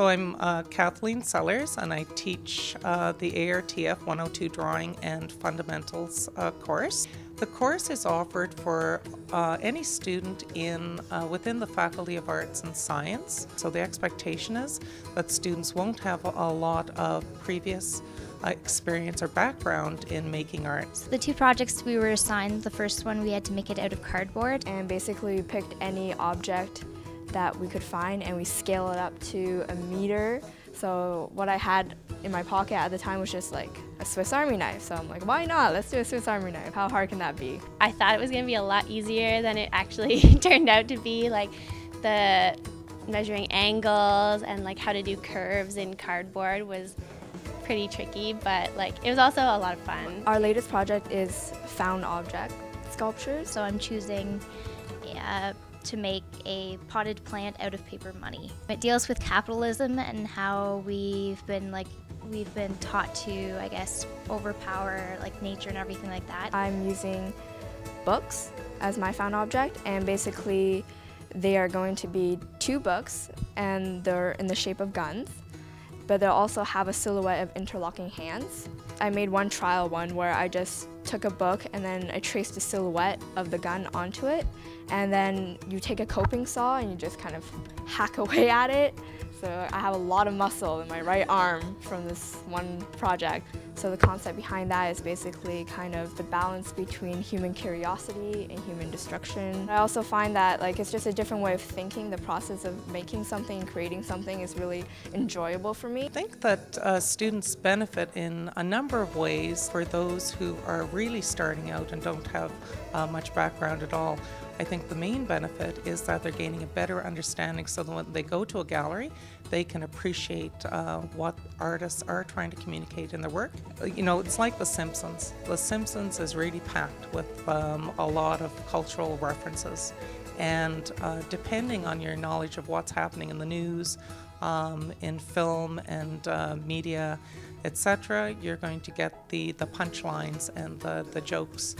So I'm Kathleen Sellars, and I teach the ARTF 102 Drawing and Fundamentals course. The course is offered for any student within the Faculty of Arts and Science. So the expectation is that students won't have a lot of previous experience or background in making art. The two projects we were assigned, the first one we had to make it out of cardboard. And basically we picked any object that we could find and we scale it up to a meter. So what I had in my pocket at the time was just like a Swiss Army knife. So I'm like, why not? Let's do a Swiss Army knife. How hard can that be? I thought it was going to be a lot easier than it actually turned out to be. Like the measuring angles and like how to do curves in cardboard was pretty tricky, but like it was also a lot of fun. Our latest project is found object sculptures. So I'm choosing to make a potted plant out of paper money. It deals with capitalism and how we've been taught to, I guess, overpower like nature and everything like that. I'm using books as my found object, and basically they are going to be two books and they're in the shape of guns, but they'll also have a silhouette of interlocking hands. I made one trial one where I just took a book and then I traced the silhouette of the gun onto it, and then you take a coping saw and you just kind of hack away at it. So I have a lot of muscle in my right arm from this one project. So the concept behind that is basically kind of the balance between human curiosity and human destruction. I also find that it's just a different way of thinking. The process of making something and creating something is really enjoyable for me. I think that students benefit in a number of ways. For those who are really starting out and don't have much background at all, I think the main benefit is that they're gaining a better understanding, so that when they go to a gallery, they can appreciate what artists are trying to communicate in their work. You know, it's like The Simpsons. The Simpsons is really packed with a lot of cultural references, and depending on your knowledge of what's happening in the news, in film and media, etc., you're going to get the punchlines and the jokes.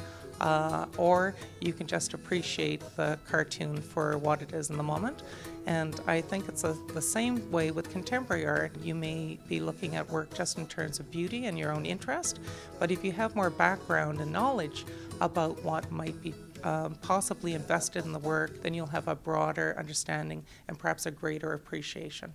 Or you can just appreciate the cartoon for what it is in the moment. And I think it's the same way with contemporary art. You may be looking at work just in terms of beauty and your own interest, but if you have more background and knowledge about what might be possibly invested in the work, then you'll have a broader understanding and perhaps a greater appreciation.